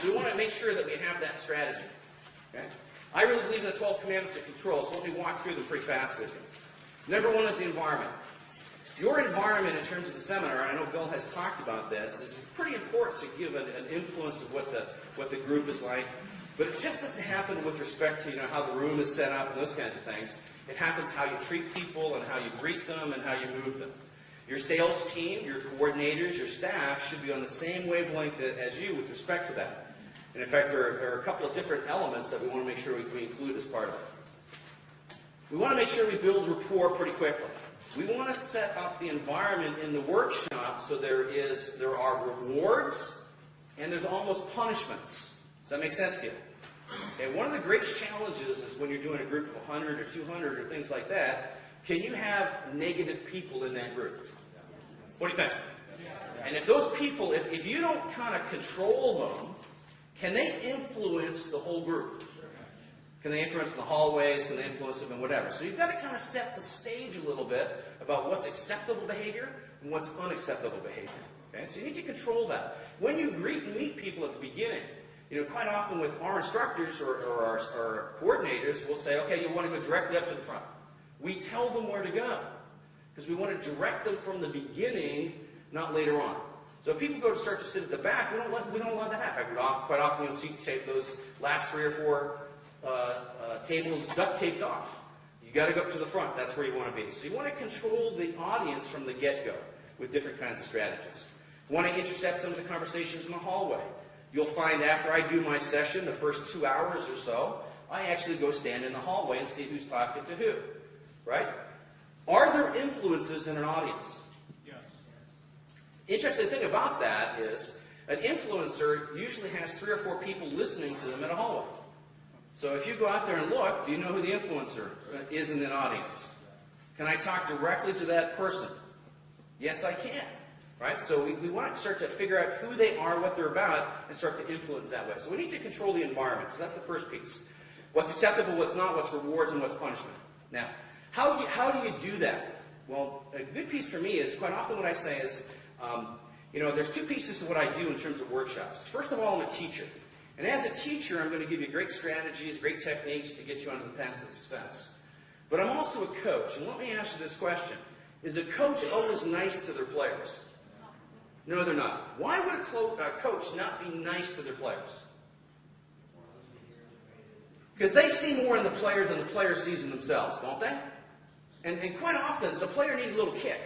So we want to make sure that we have that strategy. Okay? I really believe in the 12 commandments of control, so let me walk through them pretty fast with you. Number one is the environment. Your environment in terms of the seminar, and I know Bill has talked about this, is pretty important to give an influence of what the group is like. But it just doesn't happen with respect to how the room is set up and those kinds of things. It happens how you treat people and how you greet them and how you move them. Your sales team, your coordinators, your staff should be on the same wavelength as you with respect to that. And in fact, there are a couple of different elements that we want to make sure we include as part of it. We want to make sure we build rapport pretty quickly. We want to set up the environment in the workshop so there are rewards and there's almost punishments. Does that make sense to you? Okay, one of the greatest challenges is when you're doing a group of 100 or 200 or things like that, can you have negative people in that group? What do you think? And if those people, if you don't kind of control them, can they influence the whole group? Can they influence in the hallways? Can they influence them in whatever? So you've got to kind of set the stage a little bit about what's acceptable behavior and what's unacceptable behavior. Okay? So you need to control that. When you greet and meet people at the beginning, quite often with our instructors or our coordinators, we'll say, okay, you want to go directly up to the front. We tell them where to go because we want to direct them from the beginning, not later on. So if people start to sit at the back, we don't allow that to happen. Quite often you'll see those last 3 or 4 tables duct taped off. You got to go up to the front. That's where you want to be. So you want to control the audience from the get-go with different kinds of strategies. You want to intercept some of the conversations in the hallway. You'll find after I do my session, the first 2 hours or so, I actually go stand in the hallway and see who's talking to who. Right? Are there influences in an audience? Yes. Interesting thing about that is an influencer usually has 3 or 4 people listening to them in a hallway. So if you go out there and look, do you know who the influencer is in an audience? Can I talk directly to that person? Yes, I can. Right? So we want to start to figure out who they are, what they're about, and start to influence that way. So we need to control the environment. So that's the first piece. What's acceptable, what's not, what's rewards, and what's punishment. Now, how do you do that? Well, a good piece for me is, quite often what I say is, there's 2 pieces to what I do in terms of workshops. First of all, I'm a teacher. And as a teacher, I'm going to give you great strategies, great techniques to get you onto the path to success. But I'm also a coach. And let me ask you this question. Is a coach always nice to their players? No, they're not. Why would a coach not be nice to their players? Because they see more in the player than the player sees in themselves, don't they? And quite often, does a player need a little kick?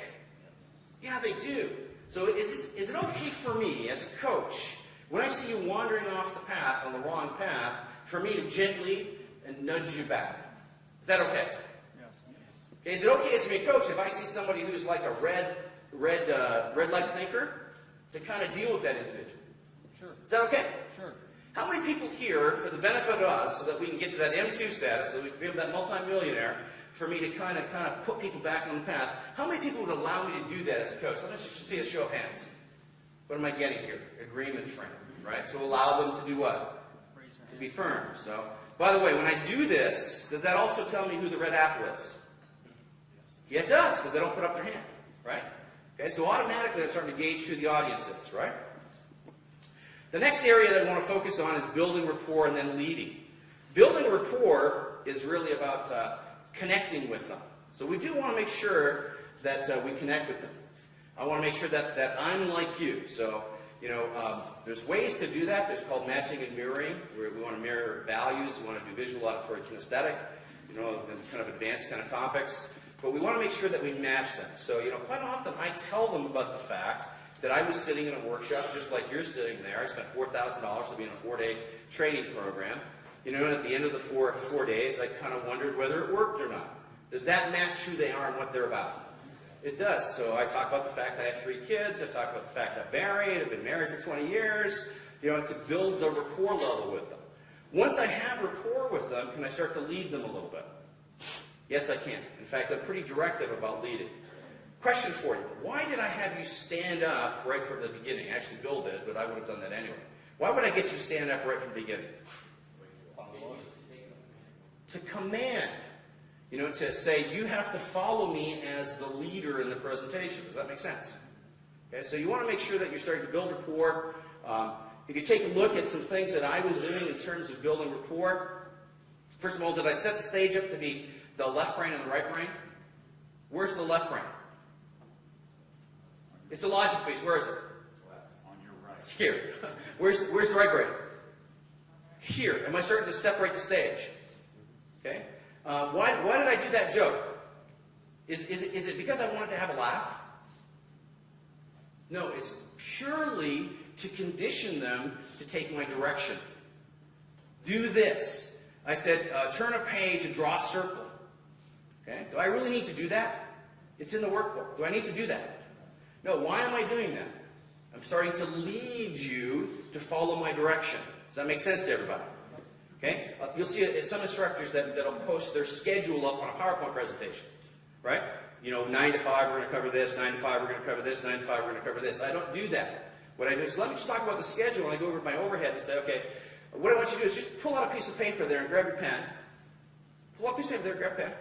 Yeah, they do. So is it okay for me, as a coach, when I see you wandering off the path, on the wrong path, for me to gently and nudge you back? Is that okay? Yes. Okay, is it okay as a coach if I see somebody who's like a red light thinker, to kind of deal with that individual? Sure. Is that okay? Sure. How many people here, for the benefit of us, so that we can get to that M2 status, so we can be that multimillionaire, for me to kind of put people back on the path, how many people would allow me to do that as a coach? Let me just see a show of hands. What am I getting here? Agreement frame, right? So allow them to do what? To be firm. So, by the way, when I do this, does that also tell me who the red apple is? Yeah, it does, because they don't put up their hand, right? Okay, so automatically I'm starting to gauge who the audience is, right? The next area that I want to focus on is building rapport and then leading. Building rapport is really about connecting with them. So we do want to make sure that we connect with them. I want to make sure that I'm like you. So, there's ways to do that. There's called matching and mirroring, where we want to mirror values. We want to do visual, auditory, kinesthetic, kind of advanced kind of topics. But we want to make sure that we match them. So, quite often I tell them about the fact that I was sitting in a workshop just like you're sitting there. I spent $4,000 to be in a 4-day training program. And at the end of the four days, I kind of wondered whether it worked or not. Does that match who they are and what they're about? It does. So I talk about the fact I have 3 kids. I talk about the fact I'm married. I've been married for 20 years. To build the rapport level with them. Once I have rapport with them, can I start to lead them a little bit? Yes, I can. In fact, I'm pretty directive about leading. Question for you. Why did I have you stand up right from the beginning? Actually, Bill did, but I would have done that anyway. Why would I get you to stand up right from the beginning? To command. To say, you have to follow me as the leader in the presentation. Does that make sense? Okay, so you want to make sure that you're starting to build rapport. if you take a look at some things that I was doing in terms of building rapport, first of all, did I set the stage up to be the left brain and the right brain? Where's the left brain? It's a logic piece. Where is it? On your right. It's here. Where's the right brain? Here. Am I starting to separate the stage? Okay. Why did I do that joke? Is it because I wanted to have a laugh? No, it's purely to condition them to take my direction. Do this. I said, turn a page and draw a circle. Okay? Do I really need to do that? It's in the workbook. Do I need to do that? No, why am I doing that? I'm starting to lead you to follow my direction. Does that make sense to everybody? Okay? You'll see some instructors that'll post their schedule up on a PowerPoint presentation. Right? You know, 9 to 5 we're going to cover this, 9 to 5 we're going to cover this, 9 to 5 we're going to cover this. I don't do that. What I do is let me just talk about the schedule, and I go over my overhead and say, okay, what I want you to do is just pull out a piece of paper there and grab your pen. Pull out a piece of paper there, grab a pen.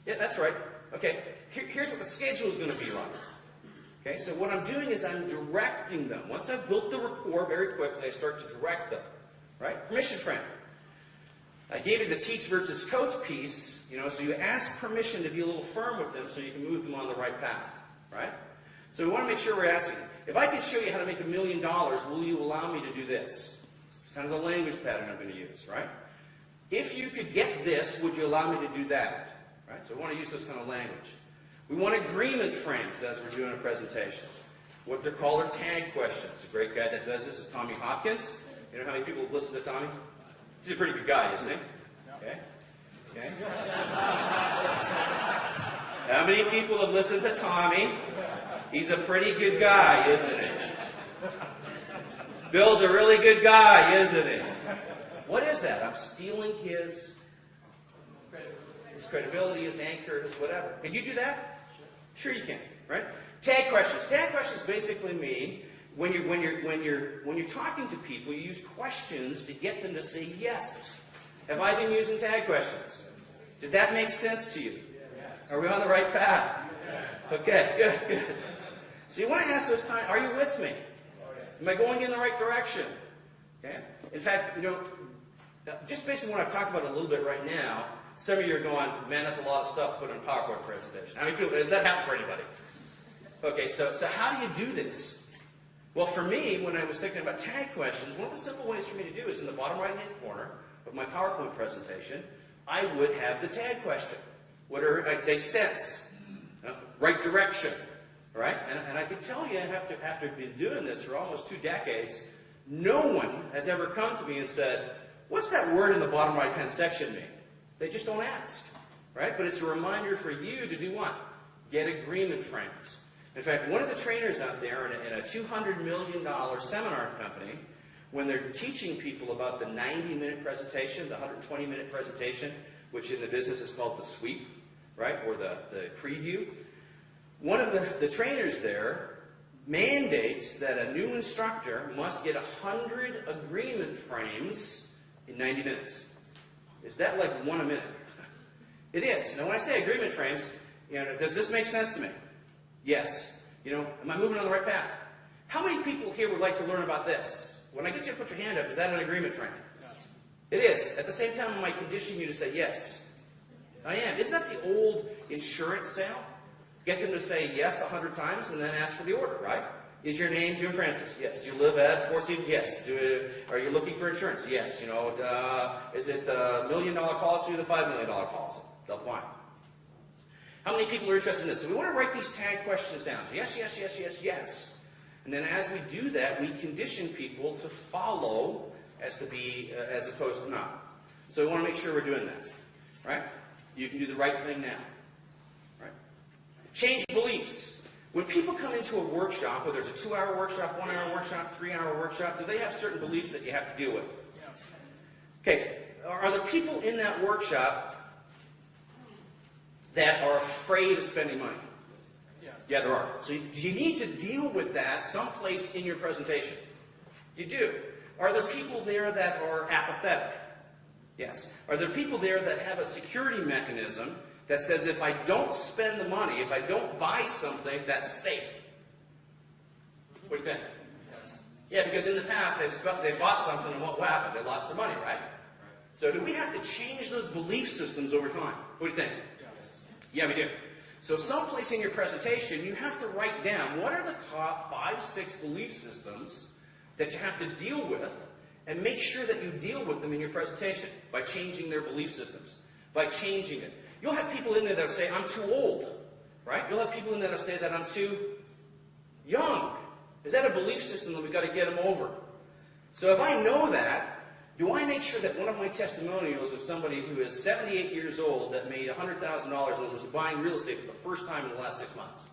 Yeah, that's right. Okay, here's what the schedule is going to be like. Okay, so what I'm doing is I'm directing them. Once I've built the rapport very quickly, I start to direct them. Right? Permission frame. I gave you the teach versus coach piece, you know, so you ask permission to be a little firm with them so you can move them on the right path. Right? So we want to make sure we're asking, if I can show you how to make $1 million, will you allow me to do this? It's kind of the language pattern I'm going to use, right? If you could get this, would you allow me to do that? Right? So we want to use this kind of language. We want agreement frames as we're doing a presentation. What they're called are tag questions. A great guy that does this is Tommy Hopkins. You know how many people have listened to Tommy? He's a pretty good guy, isn't he? Okay. Okay. How many people have listened to Tommy? He's a pretty good guy, isn't he? Bill's a really good guy, isn't he? What is that? I'm stealing his credibility, his anchor, his whatever. Can you do that? Sure you can, right? Tag questions. Tag questions basically mean when you're talking to people, you use questions to get them to say yes. Have I been using tag questions? Did that make sense to you? Yes. Are we on the right path? Yes. Okay, good, good. So you want to ask those times, are you with me? Am I going in the right direction? Okay. In fact, you know, just based on what I've talked about a little bit right now, some of you are going, man, that's a lot of stuff to put in a PowerPoint presentation. How many people, does that happen for anybody? Okay, so how do you do this? Well, for me, when I was thinking about tag questions, one of the simple ways for me to do is in the bottom right-hand corner of my PowerPoint presentation, I would have the tag question. What are, I'd say, sense, right direction, right? And I can tell you, after been doing this for almost 2 decades, no one has ever come to me and said, what's that word in the bottom right-hand section mean? They just don't ask, right? But it's a reminder for you to do what? Get agreement frames. In fact, one of the trainers out there in a $200 million seminar company, when they're teaching people about the 90-minute presentation, the 120-minute presentation, which in the business is called the sweep, right, or the preview, one of the trainers there mandates that a new instructor must get 100 agreement frames in 90 minutes. Is that like 1 a minute? It is. Now, when I say agreement frames, you know, does this make sense to me? Yes. You know, am I moving on the right path? How many people here would like to learn about this? When I get you to put your hand up, is that an agreement frame? Yes. It is. At the same time, I might condition you to say yes. I am. Isn't that the old insurance sale? Get them to say yes 100 times and then ask for the order, right? Is your name Jim Francis? Yes. Do you live at 14? Yes. Are you looking for insurance? Yes. You know, is it the $1 million policy or the $5 million policy? Double line. How many people are interested in this? So we want to write these tag questions down. Yes, yes, yes, yes, yes. And then as we do that, we condition people to follow as opposed to not. So we want to make sure we're doing that. Right? You can do the right thing now. Right? Change beliefs. When people come into a workshop, whether it's a 2-hour workshop, 1-hour workshop, 3-hour workshop, do they have certain beliefs that you have to deal with? Okay. Are the people in that workshop that are afraid of spending money? Yeah, there are. So you need to deal with that someplace in your presentation. You do. Are there people there that are apathetic? Yes. Are there people there that have a security mechanism that says if I don't spend the money, if I don't buy something, that's safe? What do you think? Yeah, because in the past they bought something and what happened? They lost their money, right? So do we have to change those belief systems over time? What do you think? Yeah, we do. So someplace in your presentation, you have to write down what are the top 5, 6 belief systems that you have to deal with, and make sure that you deal with them in your presentation by changing their belief systems, by changing it. You'll have people in there that will say, I'm too old, right? You'll have people in there that will say that I'm too young. Is that a belief system that we've got to get them over? So if I know that, do I make sure that one of my testimonials of somebody who is 78 years old that made $100,000 and was buying real estate for the first time in the last 6 months?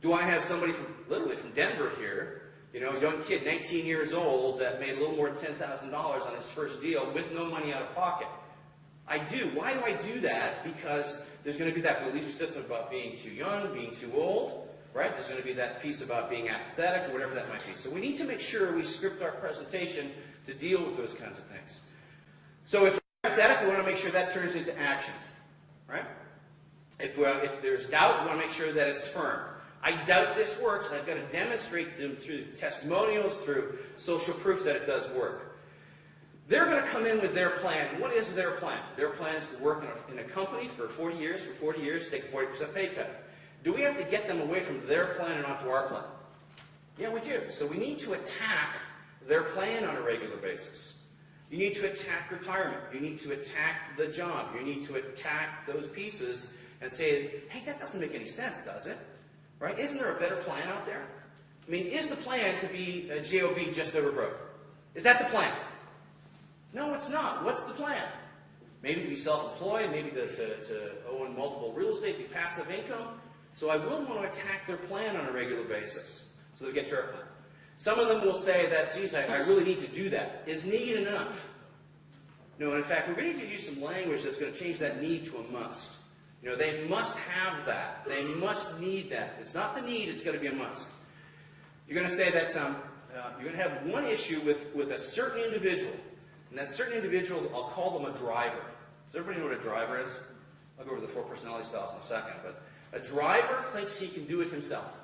Do I have somebody from, literally from Denver here, you know, a young kid, 19 years old, that made a little more than $10,000 on his first deal with no money out of pocket? I do. Why do I do that? Because there's going to be that belief system about being too young, being too old, right? There's going to be that piece about being apathetic or whatever that might be. So we need to make sure we script our presentation to deal with those kinds of things. So if we're apathetic, we want to make sure that turns into action, right? If there's doubt, we want to make sure that it's firm. I doubt this works. I've got to demonstrate them through testimonials, through social proof that it does work. They're going to come in with their plan. What is their plan? Their plan is to work in a company for 40 years, take a 40% pay cut. Do we have to get them away from their plan and onto our plan? Yeah, we do. So we need to attack their plan on a regular basis. You need to attack retirement. You need to attack the job. You need to attack those pieces and say, hey, that doesn't make any sense, does it? Right? Isn't there a better plan out there? I mean, is the plan to be a job just over broke? Is that the plan? No, it's not. What's the plan? Maybe to be self-employed, maybe to own multiple real estate, be passive income. So I will want to attack their plan on a regular basis so they get to our plan. Some of them will say that, geez, I really need to do that. Is need enough? No, and in fact, we're going to need to use some language that's going to change that need to a must. You know, they must have that. They must need that. It's not the need, it's going to be a must. You're going to say that you're going to have one issue with a certain individual. And that certain individual, I'll call them a driver. Does everybody know what a driver is? I'll go over the 4 personality styles in a second. But a driver thinks he can do it himself.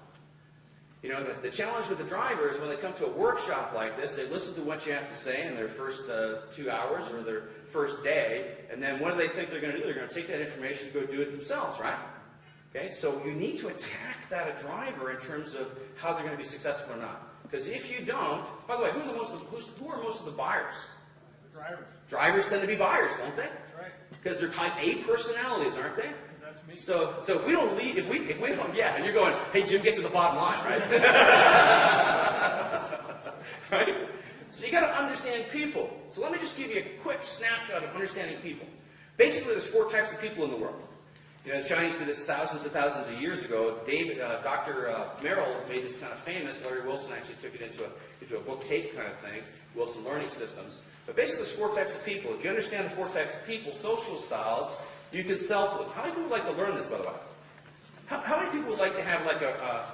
You know, the challenge with the driver is when they come to a workshop like this, they listen to what you have to say in their first 2 hours or their first day, and then what do they think they're going to do? They're going to take that information and go do it themselves, right? Okay, so you need to attack that a driver in terms of how they're going to be successful or not. Because if you don't, by the way, who are most of the buyers? The drivers. Drivers tend to be buyers, don't they? That's right. Because they're type A personalities, aren't they? That's me. So if we don't leave, if we don't, yeah, and you're going, hey Jim, get to the bottom line, right? Right? So you got to understand people. So let me just give you a quick snapshot of understanding people. Basically, there's 4 types of people in the world. You know, the Chinese did this thousands and thousands of years ago. Dr. Merrill made this kind of famous. Larry Wilson actually took it into a book tape kind of thing, Wilson Learning Systems. But basically, there's 4 types of people. If you understand the 4 types of people, social styles, you can sell to them. How many people would like to learn this, by the way? How many people would like to have like a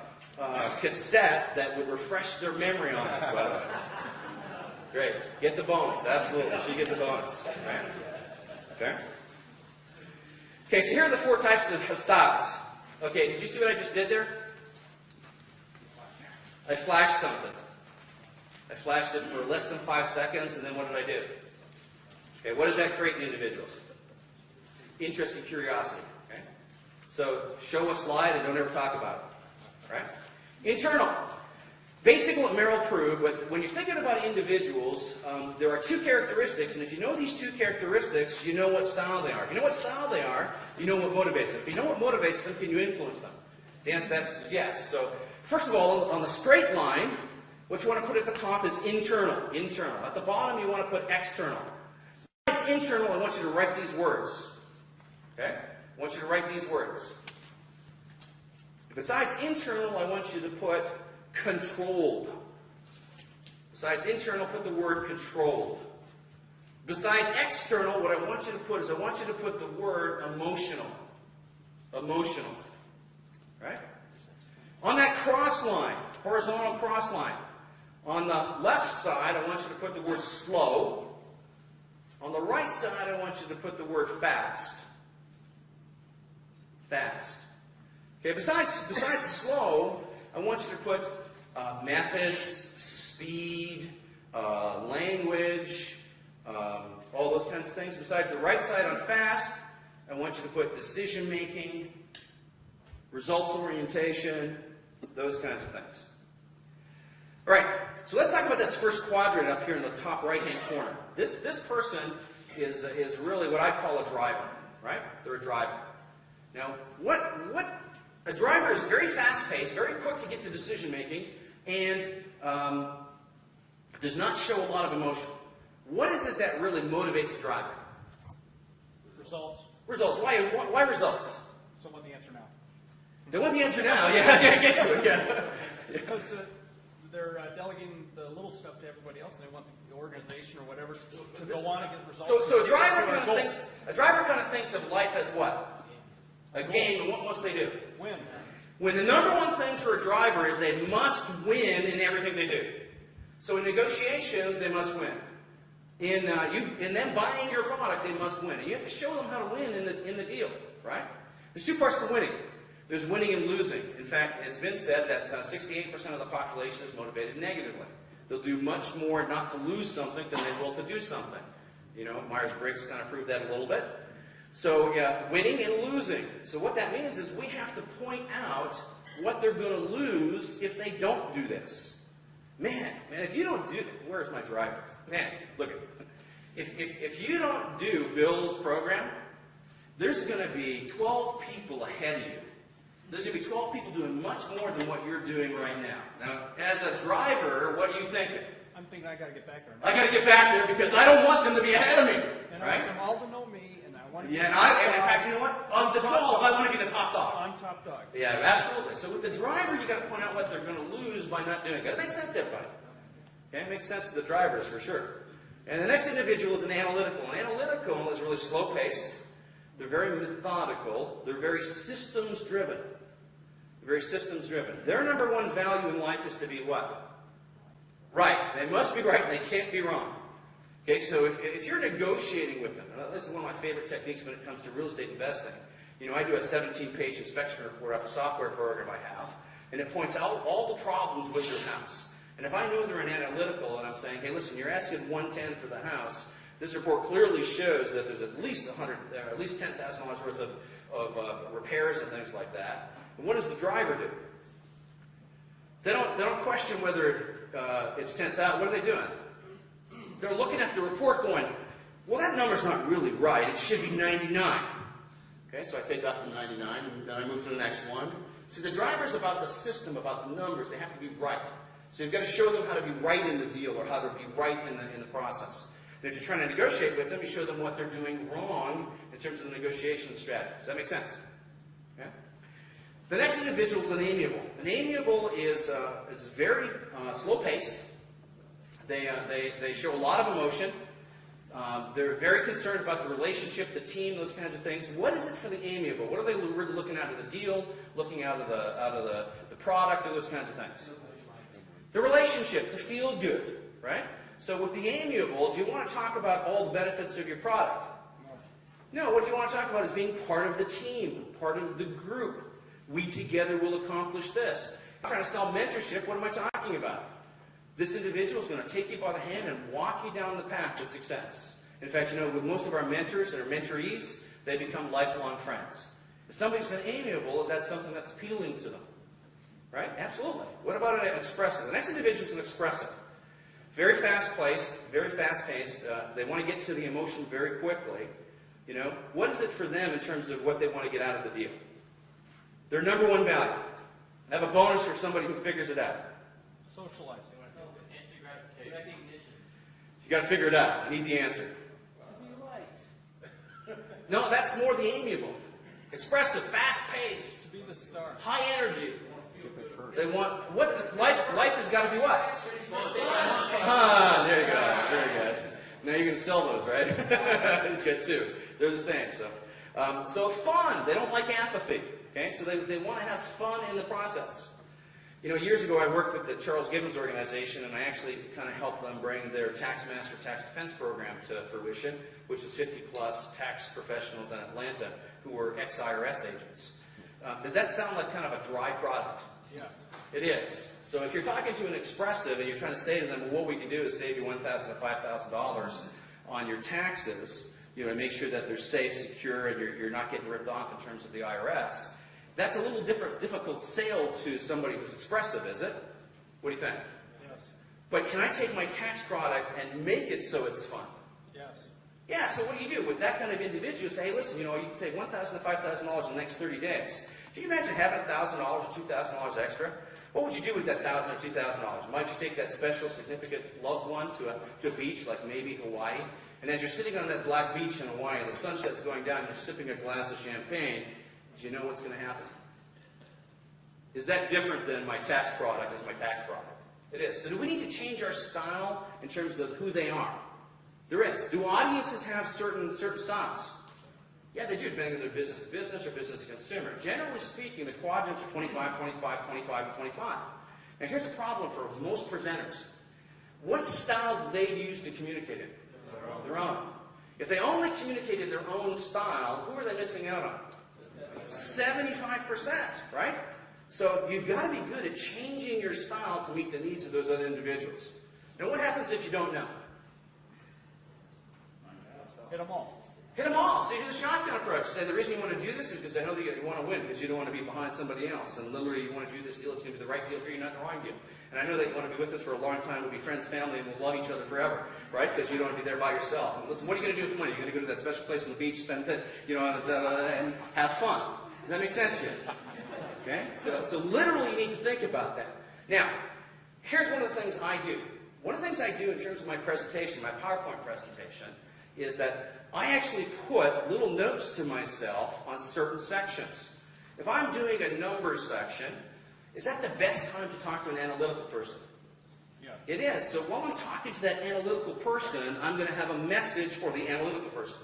cassette that would refresh their memory on this, by the way? Great. Get the bonus. Absolutely. You should get the bonus. Right. Okay? Okay, so here are the 4 types of styles. Okay, did you see what I just did there? I flashed something. I flashed it for less than 5 seconds, and then what did I do? Okay, what does that create in individuals? Interest and curiosity. Okay? So show a slide and don't ever talk about it. Right? Internal. Basically what Merrill proved, when you're thinking about individuals, there are 2 characteristics, and if you know these 2 characteristics, you know what style they are. If you know what style they are, you know what motivates them. If you know what motivates them, can you influence them? The answer to that is yes. So first of all, on the straight line, what you want to put at the top is internal. Internal. At the bottom, you want to put external. If it's internal, I want you to write these words. Okay? I want you to write these words. Besides internal, I want you to put controlled. Besides internal, put the word controlled. Beside external, what I want you to put is I want you to put the word emotional. Emotional. Right? On that cross line, horizontal cross line, on the left side, I want you to put the word slow. On the right side, I want you to put the word fast. Fast. Okay, besides slow, I want you to put methods, speed, language, all those kinds of things. Besides the right side on fast, I want you to put decision making, results orientation, those kinds of things. All right, so let's talk about this first quadrant up here in the top right-hand corner. This person is really what I call a driver, right? They're a driver. Now, a driver is very fast-paced, very quick to get to decision-making, and does not show a lot of emotion. What is it that really motivates a driver? Results. Results. Why results? So want the answer now. They want the answer now. Yeah, get to it. Yeah. Because they're delegating the little stuff to everybody else, and they want the organization or whatever to go on and get results. So a driver kind of thinks of life as what? A game, and what must they do? Win. When the number one thing for a driver is they must win in everything they do. So in negotiations, they must win. In them buying your product, they must win. And you have to show them how to win in the deal, right? There's two parts to winning. There's winning and losing. In fact, it's been said that 68% of the population is motivated negatively. They'll do much more not to lose something than they will to do something. You know, Myers-Briggs kind of proved that a little bit. So, winning and losing. So what that means is we have to point out what they're going to lose if they don't do this. Man, if you don't do... Where's my driver? Man, look at it. If you don't do Bill's program, there's going to be 12 people ahead of you. There's going to be 12 people doing much more than what you're doing right now. Now, as a driver, what are you thinking? I'm thinking I got to get back there. I got to get back there because I don't want them to be ahead of me. And right? I want them all to know me, and I want to be and in fact, you know what? Of the 12, I want to be the top dog. I'm top dog. Yeah, absolutely. So with the driver, you got to point out what they're going to lose by not doing it. That makes sense to everybody. Okay, it makes sense to the drivers for sure. And the next individual is an analytical. An analytical is really slow-paced. They're very methodical. They're very systems-driven. Very systems-driven. Their number one value in life is to be what? Right. They must be right, and they can't be wrong. Okay, so if you're negotiating with them, this is one of my favorite techniques when it comes to real estate investing. You know, I do a 17-page inspection report off a software program I have, and it points out all the problems with your house. And if I know they're an analytical, and I'm saying, hey, listen, you're asking $110 for the house, this report clearly shows that there's at least $10,000 worth of repairs and things like that. And what does the driver do? They don't question whether it's 10,000. What are they doing? They're looking at the report going, well, that number's not really right. It should be 99. Okay, so I take off the 99, and then I move to the next one. See, the driver's about the system, about the numbers. They have to be right. So you've got to show them how to be right in the deal or how to be right in the process. And if you're trying to negotiate with them, you show them what they're doing wrong in terms of the negotiation strategy. Does that make sense? Okay? The next individual is an amiable. An amiable is very slow-paced. They show a lot of emotion. They're very concerned about the relationship, the team, those kinds of things. What is it for the amiable? What are they really looking out of the deal, looking out of the product, or those kinds of things? The relationship, to feel good, right? So with the amiable, do you want to talk about all the benefits of your product? No, what you want to talk about is being part of the team, part of the group. We together will accomplish this. I'm trying to sell mentorship. What am I talking about? This individual is going to take you by the hand and walk you down the path to success. In fact, you know, with most of our mentors and our mentorees, they become lifelong friends. If somebody's an amiable, is that something that's appealing to them? Right? Absolutely. What about an expressive? The next individual is an expressive. Very fast-paced, very fast-paced. They want to get to the emotion very quickly. You know, what is it for them in terms of what they want to get out of the deal? Their number one value. I have a bonus for somebody who figures it out. Socializing. Instant gratification. Recognition. You got to figure it out. I need the answer. To be right. No, that's more the amiable. Expressive, fast-paced, To be the star. high energy. They want what life has got to be what? There you go. Very good. Now you're going to sell those, right? He's good too. They're the same. So fun. They don't like apathy. Okay, so they want to have fun in the process. You know, years ago I worked with the Charles Gibbons organization, and I actually kind of helped them bring their Tax Master Tax Defense program to fruition, which was 50-plus tax professionals in Atlanta who were ex-IRS agents. Does that sound like kind of a dry product? Yes. It is. So if you're talking to an expressive and you're trying to say to them, well, what we can do is save you $1,000 to $5,000 on your taxes, you know, to make sure that they're safe, secure, and you're not getting ripped off in terms of the IRS, that's a little difficult sale to somebody who's expressive, is it? What do you think? Yes. But can I take my tax product and make it so it's fun? Yes. Yeah, so what do you do with that kind of individual? Say, hey, listen, you know, you can save $1,000 to $5,000 in the next 30 days. Can you imagine having $1,000 or $2,000 extra? What would you do with that $1,000 or $2,000? Might you take that special, significant loved one to a beach, like maybe Hawaii? And as you're sitting on that black beach in Hawaii and the sunset's going down and you're sipping a glass of champagne, do you know what's going to happen? Is that different than my tax product as my tax product? It is. So do we need to change our style in terms of who they are? There is. Do audiences have certain styles? Yeah, they do, depending on their business to business or business to consumer. Generally speaking, the quadrants are 25, 25, 25, and 25. Now here's a problem for most presenters. What style do they use to communicate it? Their own. If they only communicated their own style, who are they missing out on? 75%, right? So you've got to be good at changing your style to meet the needs of those other individuals. Now what happens if you don't know? Hit them all. Hit them all. So you do the shotgun approach. You say the reason you want to do this is because I know that you want to win, because you don't want to be behind somebody else. And literally you want to do this deal, it's going to be the right deal for you, not the wrong deal. And I know that you want to be with us for a long time, we'll be friends, family, and we'll love each other forever, right? Because you don't want to be there by yourself. And listen, what are you going to do with the money? You're going to go to that special place on the beach, spend it, you know, and have fun. Does that make sense to you? Okay? So literally you need to think about that. Now, here's one of the things I do. One of the things I do in terms of my presentation, my PowerPoint presentation, is that I actually put little notes to myself on certain sections. If I'm doing a numbers section, is that the best time to talk to an analytical person? Yes. It is. So while I'm talking to that analytical person, I'm going to have a message for the analytical person.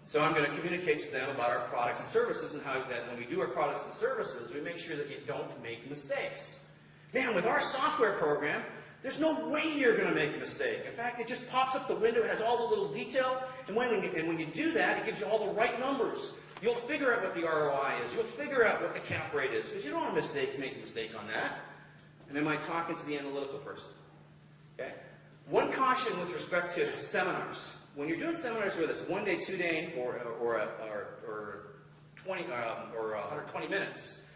So I'm going to communicate to them about our products and services and how that when we do our products and services, we make sure that you don't make mistakes. Man, with our software program, there's no way you're going to make a mistake. In fact, it just pops up the window, it has all the little detail, and when you do that, it gives you all the right numbers. You'll figure out what the ROI is. You'll figure out what the cap rate is, because you don't want to make a mistake on that. And am I talking to the analytical person? Okay? One caution with respect to seminars. When you're doing seminars, whether it's 1 day, 2 day, or 120 minutes,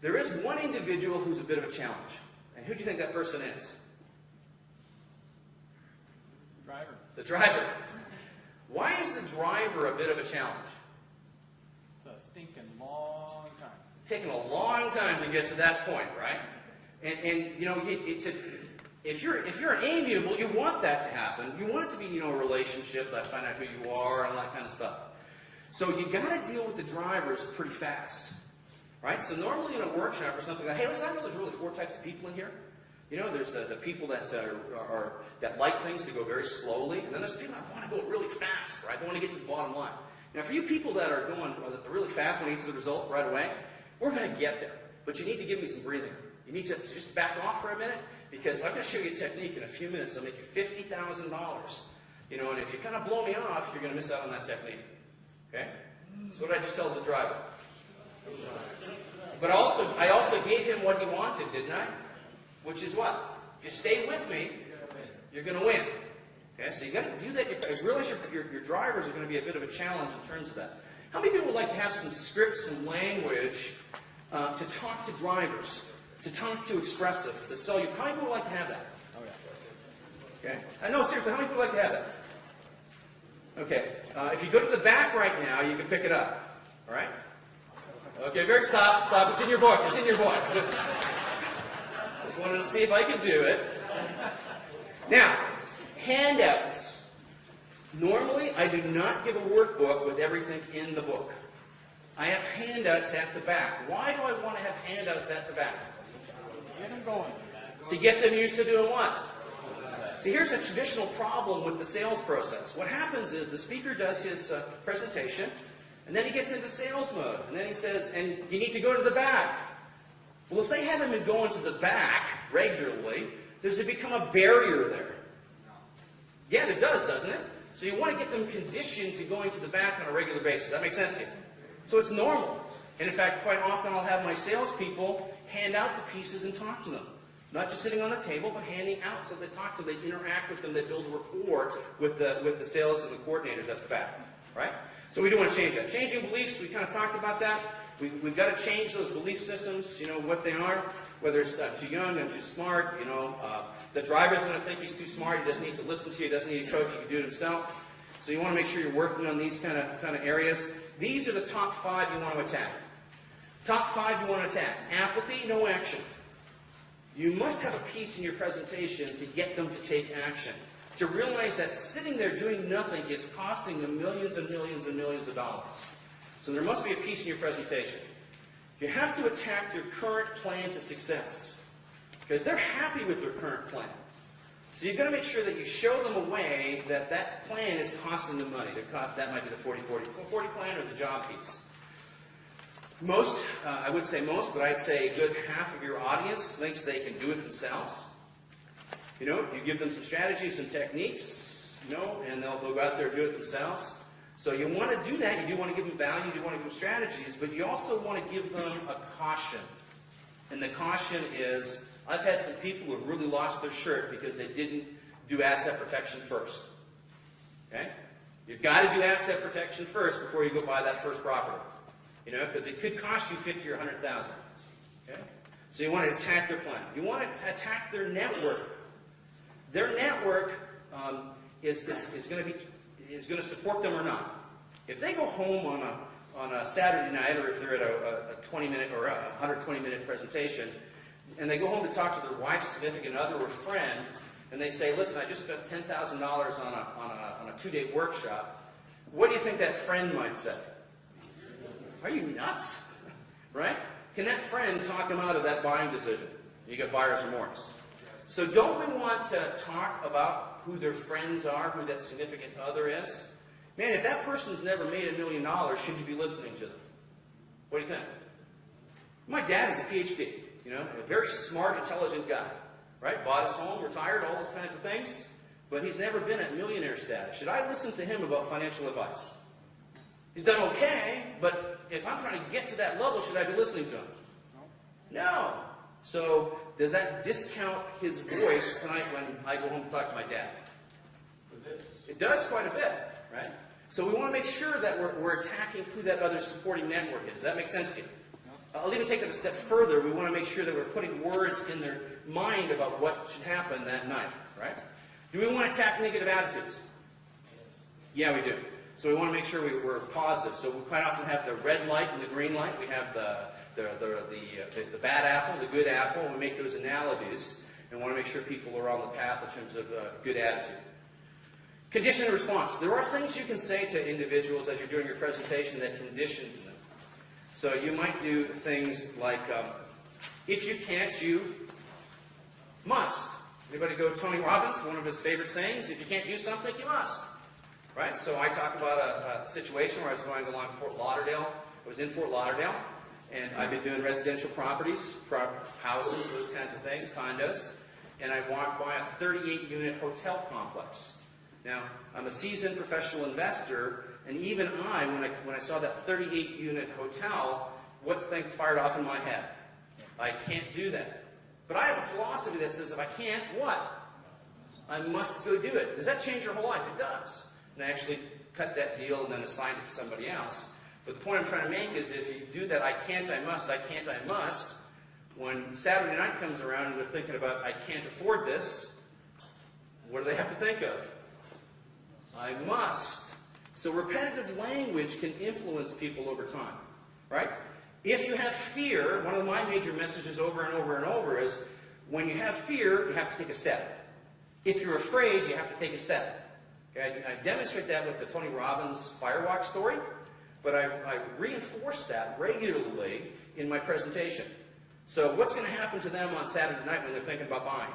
there is one individual who's a bit of a challenge. And who do you think that person is? Driver. The driver. Why is the driver a bit of a challenge? It's a stinking long time. Taking a long time to get to that point, right? And you know, if you're an amiable, you want that to happen. You want it to be, you know, a relationship, that find out who you are, and all that kind of stuff. So you got to deal with the drivers pretty fast. Right? So normally in a workshop or something like, hey, listen, I know there's really 4 types of people in here. You know, there's the people that that like things to go very slowly, and then there's people that want to go really fast, right? They want to get to the bottom line. Now, for you people that are going really fast when you get to the result right away, we're going to get there. But you need to give me some breathing. You need to just back off for a minute, because I'm going to show you a technique in a few minutes that'll make you $50,000. You know, and if you kind of blow me off, you're going to miss out on that technique. Okay? So what did I just tell the driver? But I also gave him what he wanted, didn't I? Which is what? If you stay with me, you're going to win. Okay, so you got to do that. You realize your drivers are going to be a bit of a challenge in terms of that. How many people would like to have some scripts and language to talk to drivers, to talk to expressives, to sell you? How many people would like to have that? Oh, yeah. Okay. No, seriously, how many people would like to have that? Okay. If you go to the back right now, you can pick it up. All right? Okay, stop. It's in your book. It's in your book. Just wanted to see if I could do it. Now, handouts. Normally, I do not give a workbook with everything in the book. I have handouts at the back. Why do I want to have handouts at the back? Get them going. To get them used to doing what? See, here's a traditional problem with the sales process. What happens is the speaker does his presentation, and then he gets into sales mode. And then he says, and you need to go to the back. Well, if they haven't been going to the back regularly, does it become a barrier there? Yeah, it does, doesn't it? So you want to get them conditioned to going to the back on a regular basis. That makes sense to you? So it's normal. And in fact, quite often I'll have my salespeople hand out the pieces and talk to them. Not just sitting on the table, but handing out so they talk to them, they interact with them, they build a rapport with the sales and the coordinators at the back, right? So we do want to change that. Changing beliefs, we kind of talked about that. We've got to change those belief systems, you know, what they are, whether it's I'm too young, I'm too smart, you know, the driver's going to think he's too smart, he doesn't need to listen to you, he doesn't need a coach, he can do it himself. So you want to make sure you're working on these kind of areas. These are the top 5 you want to attack. Top 5 you want to attack. Apathy, no action. You must have a piece in your presentation to get them to take action. To realize that sitting there doing nothing is costing them millions and millions and millions of dollars. So there must be a piece in your presentation. You have to attack their current plan to success. Because they're happy with their current plan. So you've got to make sure that you show them a way that that plan is costing them money. That might be the 40-40 plan or the job piece. Most, I would say most, but I'd say a good half of your audience thinks they can do it themselves. You know, you give them some strategies and techniques, you know, and they'll go out there and do it themselves. So you want to do that. You do want to give them value. You do want to give them strategies, but you also want to give them a caution. And the caution is, I've had some people who have really lost their shirt because they didn't do asset protection first. Okay? You've got to do asset protection first before you go buy that first property. You know, because it could cost you $50,000 or $100,000. Okay? So you want to attack their plan. You want to attack their network. Their network is going to support them or not. If they go home on a Saturday night, or if they're at a 20-minute or a 120-minute presentation, and they go home to talk to their wife, significant other, or friend, and they say, "Listen, I just spent $10,000 on a 2-day workshop," what do you think that friend might say? Are you nuts? Right? Can that friend talk them out of that buying decision? You got buyer's remorse. So don't we want to talk about who their friends are, who that significant other is? Man, if that person's never made $1 million, should you be listening to them? What do you think? My dad is a PhD, you know, a very smart, intelligent guy, right? Bought his home, retired, all those kinds of things, but he's never been at millionaire status. Should I listen to him about financial advice? He's done okay, but if I'm trying to get to that level, should I be listening to him? No. So does that discount his voice tonight when I go home to talk to my dad? It does quite a bit, right? So we want to make sure that we're attacking who that other supporting network is. Does that make sense to you? I'll even take that a step further. We want to make sure that we're putting words in their mind about what should happen that night, right? Do we want to attack negative attitudes? Yeah, we do. So we want to make sure we're positive. So we quite often have the red light and the green light. We have the bad apple, the good apple. We make those analogies and want to make sure people are on the path in terms of good attitude. Condition and response. There are things you can say to individuals as you're doing your presentation that condition them. So you might do things like, if you can't, you must. Anybody go Tony Robbins, one of his favorite sayings, if you can't do something, you must. Right? So I talk about a situation where I was going along Fort Lauderdale. I was in Fort Lauderdale, and I've been doing residential properties, houses, those kinds of things, condos, and I walked by a 38-unit hotel complex. Now, I'm a seasoned professional investor, and even when I saw that 38-unit hotel, what thing fired off in my head? I can't do that. But I have a philosophy that says if I can't, what? I must go do it. Does that change your whole life? It does. And I actually cut that deal and then assigned it to somebody else. But the point I'm trying to make is if you do that, I can't, I must, when Saturday night comes around and they're thinking about, I can't afford this, what do they have to think of? I must. So repetitive language can influence people over time, right? If you have fear, one of my major messages over and over and over is, when you have fear, you have to take a step. If you're afraid, you have to take a step. Okay, I demonstrate that with the Tony Robbins Firewalk story, but I reinforce that regularly in my presentation. So what's going to happen to them on Saturday night when they're thinking about buying?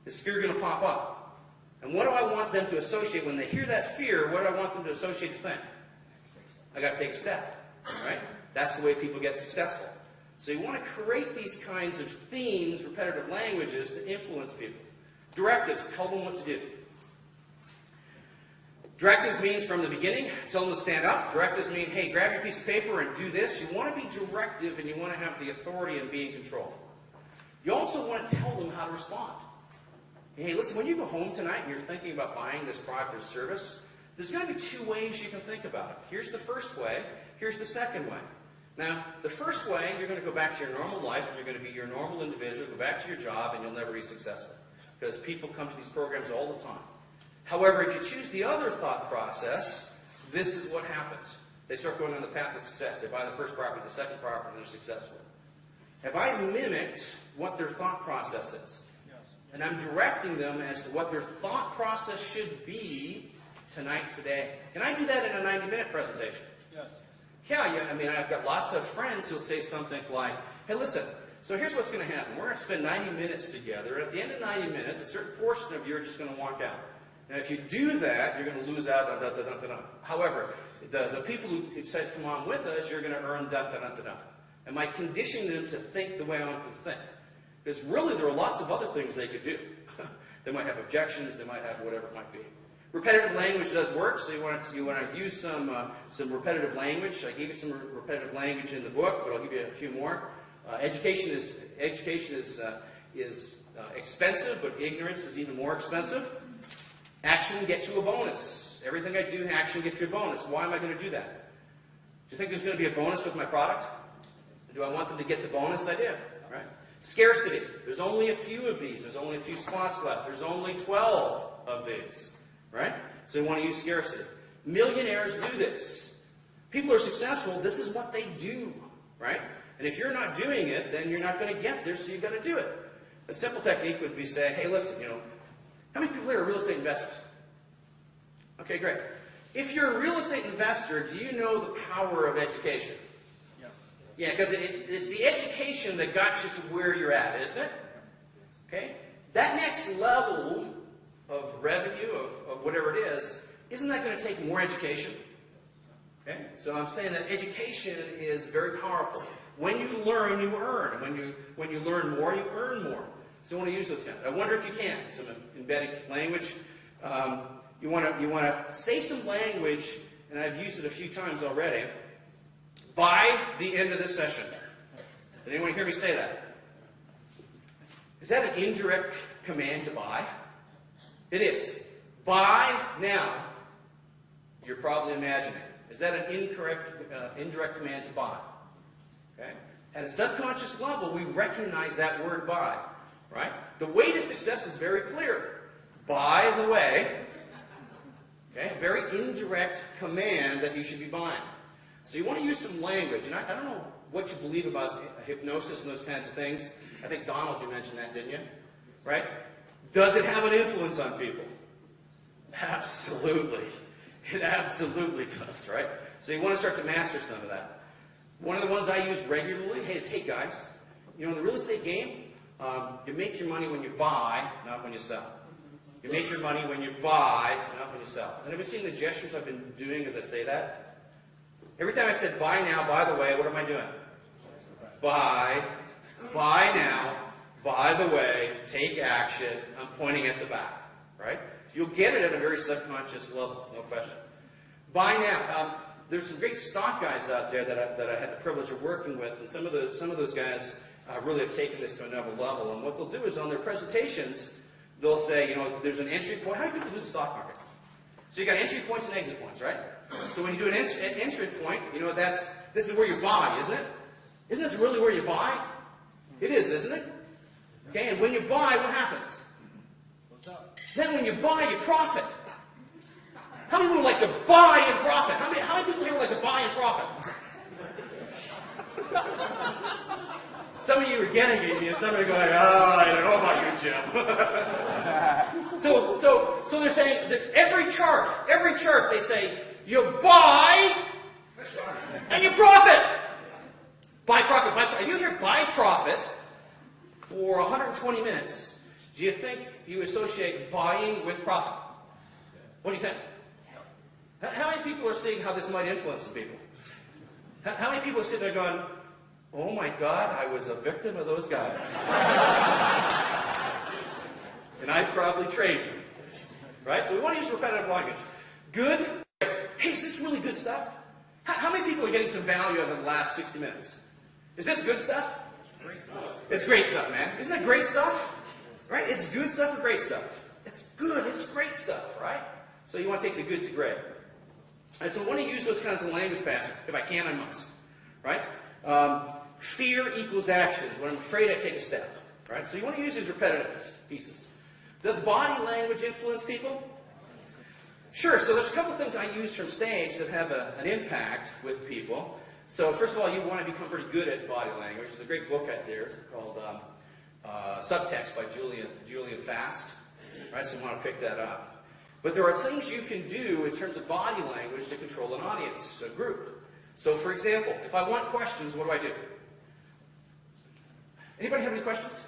Is fear going to pop up? And what do I want them to associate? When they hear that fear, what do I want them to associate to think? I got to take a step, right? That's the way people get successful. So you want to create these kinds of themes, repetitive languages, to influence people. Directives, tell them what to do. Directives means from the beginning, tell them to stand up. Directives mean, hey, grab your piece of paper and do this. You want to be directive and you want to have the authority and be in control. You also want to tell them how to respond. Hey, listen, when you go home tonight and you're thinking about buying this product or service, there's going to be two ways you can think about it. Here's the first way. Here's the second way. Now, the first way, you're going to go back to your normal life and you're going to be your normal individual, go back to your job, and you'll never be successful. Because people come to these programs all the time. However, if you choose the other thought process, this is what happens. They start going on the path of success. They buy the first property, the second property, and they're successful. Have I mimicked what their thought process is? Yes. And I'm directing them as to what their thought process should be tonight, today. Can I do that in a 90-minute presentation? Yes. Yeah, I mean, I've got lots of friends who'll say something like, hey, listen, so here's what's going to happen. We're going to spend 90 minutes together. At the end of 90 minutes, a certain portion of you are just going to walk out. And if you do that, you're going to lose out on da-da-da-da-da. However, the people who said, come on with us, you're going to earn da-da-da-da-da. Am I conditioning them to think the way I want them to think? Because really, there are lots of other things they could do. They might have objections. They might have whatever it might be. Repetitive language does work, so you want to use some repetitive language. I gave you some repetitive language in the book, but I'll give you a few more. Education is expensive, but ignorance is even more expensive. Action gets you a bonus. Everything I do, action gets you a bonus. Why am I going to do that? Do you think there's going to be a bonus with my product? Do I want them to get the bonus? I did. Right? Scarcity. There's only a few of these. There's only a few spots left. There's only 12 of these. Right? So you want to use scarcity. Millionaires do this. People are successful. This is what they do. Right? And if you're not doing it, then you're not going to get there, so you've got to do it. A simple technique would be say, hey, listen, how many people here are real estate investors? Okay, great. If you're a real estate investor, do you know the power of education? Yeah. Yeah, because it's the education that got you to where you're at, isn't it? Okay? That next level of revenue, of whatever it is, isn't that going to take more education? Okay? So I'm saying that education is very powerful. When you learn, you earn. And when you learn more, you earn more. So I want to use those guys. I wonder if you can. Some embedded language. You want to say some language, and I've used it a few times already, by the end of this session. Did anyone hear me say that? Is that an indirect command to buy? It is. Buy now. You're probably imagining. Is that an indirect command to buy? Okay? At a subconscious level, we recognize that word buy. Right? The way to success is very clear. By the way, okay, very indirect command that you should be buying. So you want to use some language. And I don't know what you believe about hypnosis and those kinds of things. I think, Donald, you mentioned that, didn't you? Right? Does it have an influence on people? Absolutely. It absolutely does, right? So you want to start to master some of that. One of the ones I use regularly is, hey guys, in the real estate game, you make your money when you buy, not when you sell. You make your money when you buy, not when you sell. Has anybody seen the gestures I've been doing as I say that? Every time I said buy now, by the way, what am I doing? Buy now, by the way, take action. I'm pointing at the back, right? You'll get it at a very subconscious level, no question. Buy now. There's some great stock guys out there that I had the privilege of working with, and some of those guys really have taken this to another level. And what they'll do is on their presentations, they'll say, there's an entry point. How do people do the stock market? So you got entry points and exit points, right? So when you do an entry point, this is where you buy, isn't it? Isn't this really where you buy? It is, isn't it? Okay, and when you buy, what happens? What's up? Then when you buy, you profit. How many people like to buy and profit? How many people here would like to buy and profit? Some of you are getting it, some of you are going, I don't know about you, Jim. So they're saying that every chart, they say, you buy and you profit. Buy, profit, buy, profit. You hear buy, profit for 120 minutes. Do you think you associate buying with profit? What do you think? How many people are seeing how this might influence people? How many people are sitting there going, oh my God, I was a victim of those guys. And I'd probably trade them. Right? So we want to use repetitive language. Good? Hey, is this really good stuff? How many people are getting some value out of the last 60 minutes? Is this good stuff? It's great stuff, man. Isn't it great stuff? Right? It's good stuff or great stuff? It's good. It's great stuff, right? So you want to take the good to great. And so I want to use those kinds of language patterns. If I can, I must. Right? Fear equals action. When I'm afraid, I take a step. Right? So you want to use these repetitive pieces. Does body language influence people? Sure. So there's a couple of things I use from stage that have an impact with people. So first of all, you want to become pretty good at body language. There's a great book out there called Subtext by Julian Fast. Right? So you want to pick that up. But there are things you can do in terms of body language to control an audience, a group. So for example, if I want questions, what do? Anybody have any questions?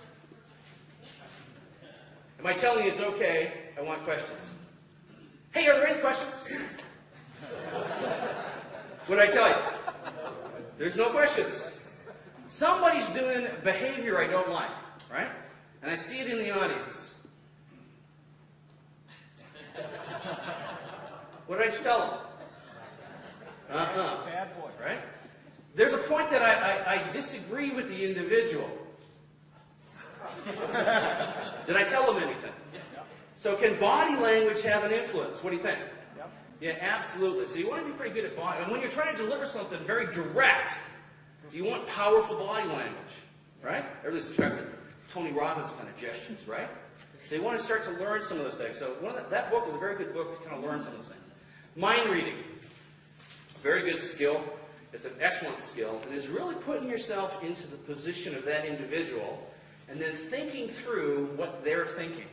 Am I telling you it's okay? I want questions. Hey, are there any questions? What did I tell you? There's no questions. Somebody's doing behavior I don't like, right? And I see it in the audience. What did I just tell them? Bad boy. Right? There's a point that I disagree with the individual. Did I tell them anything? Yep. So can body language have an influence? What do you think? Yep. Yeah, absolutely. So you want to be pretty good at body. And when you're trying to deliver something very direct, do you want powerful body language? Right? Everybody's attracted to Tony Robbins kind of gestures, right? So you want to start to learn some of those things. So that book is a very good book to kind of learn some of those things. Mind reading. Very good skill. It's an excellent skill. It is really putting yourself into the position of that individual and then thinking through what they're thinking.